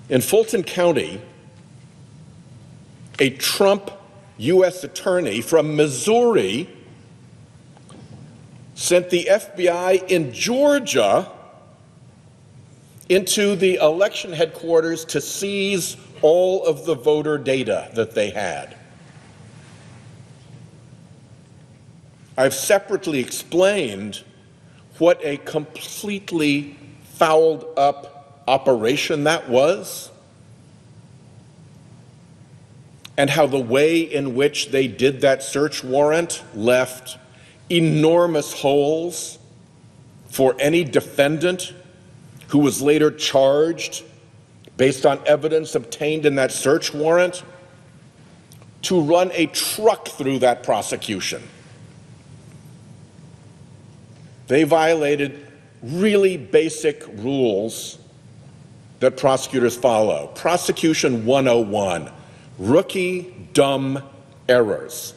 In Fulton County, a Trump U.S. attorney from Missouri sent the FBI in Georgia into the election headquarters to seize all of the voter data that they had. I've separately explained what a completely fouled up operation that was, and how the way in which they did that search warrant left enormous holes for any defendant who was later charged based on evidence obtained in that search warrant to run a truck through that prosecution. They violated really basic rules that prosecutors follow. Prosecution 101, rookie dumb errors.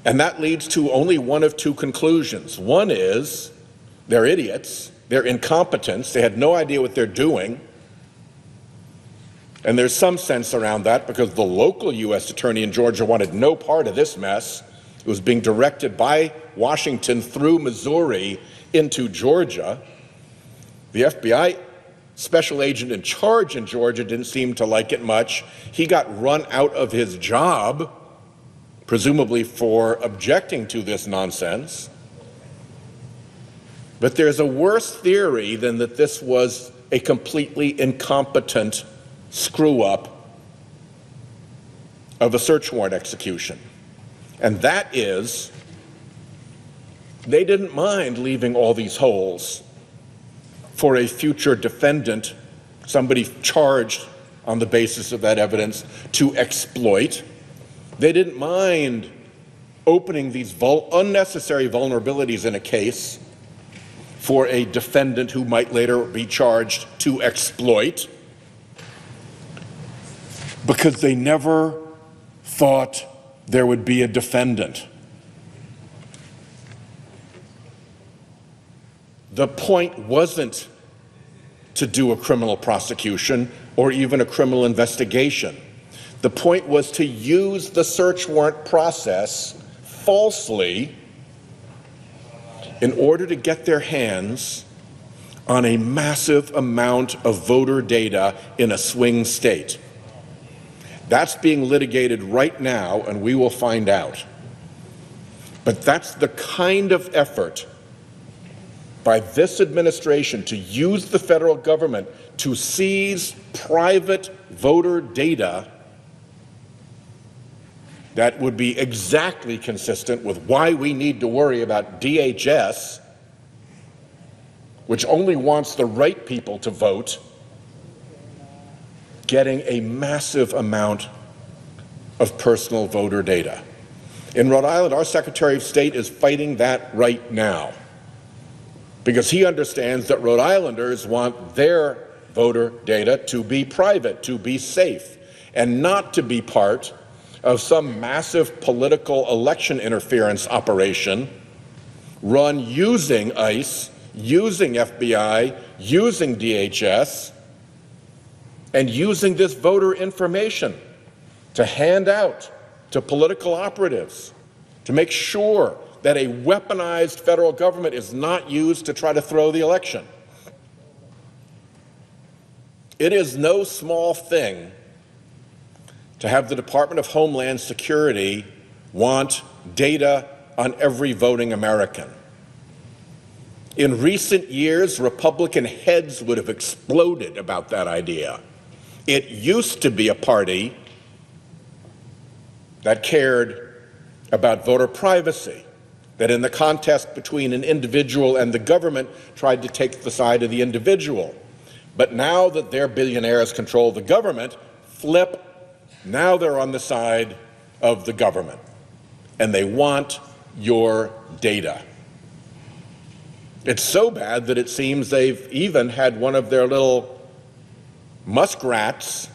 And that leads to only one of two conclusions. One is they're idiots, they're incompetents, they had no idea what they're doing. And there's some sense around that because the local U.S. attorney in Georgia wanted no part of this mess. It was being directed by Washington through Missouri into Georgia. The FBI special agent in charge in Georgia didn't seem to like it much. He got run out of his job, presumably for objecting to this nonsense. But there's a worse theory than that this was a completely incompetent screw-up of a search warrant execution. And that is, they didn't mind leaving all these holes for a future defendant, somebody charged on the basis of that evidence, to exploit. They didn't mind opening these unnecessary vulnerabilities in a case for a defendant who might later be charged to exploit, because they never thought there would be a defendant. The point wasn't to do a criminal prosecution or even a criminal investigation. The point was to use the search warrant process falsely in order to get their hands on a massive amount of voter data in a swing state. That's being litigated right now, and we will find out. But that's the kind of effort by this administration to use the federal government to seize private voter data that would be exactly consistent with why we need to worry about DHS, which only wants the right people to vote, getting a massive amount of personal voter data. In Rhode Island, our Secretary of State is fighting that right now because he understands that Rhode Islanders want their voter data to be private, to be safe, and not to be part of some massive political election interference operation run using ICE, using FBI, using DHS, and using this voter information to hand out to political operatives to make sure that a weaponized federal government is not used to try to throw the election. It is no small thing to have the Department of Homeland Security want data on every voting American. In recent years, Republican heads would have exploded about that idea. It used to be a party that cared about voter privacy, that in the contest between an individual and the government tried to take the side of the individual. But now that their billionaires control the government, flip, now they're on the side of the government, and they want your data. It's so bad that it seems they've even had one of their little muskrats,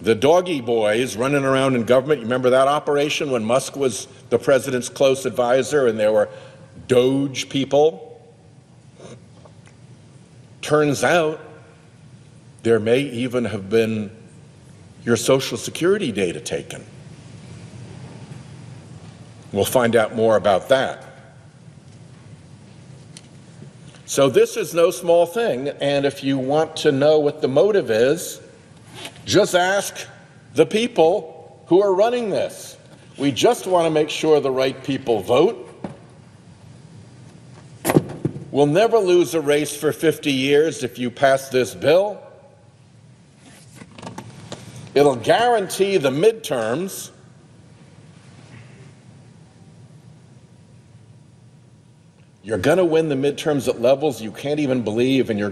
the doggy boys, running around in government. You remember that operation when Musk was the president's close advisor and there were Doge people? Turns out There may even have been your Social Security data taken. We'll find out more about that. So this is no small thing, and if you want to know what the motive is, just ask the people who are running this. We just want to make sure the right people vote. We'll never lose a race for 50 years if you pass this bill. It'll guarantee the midterms. You're going to win the midterms at levels you can't even believe, and you're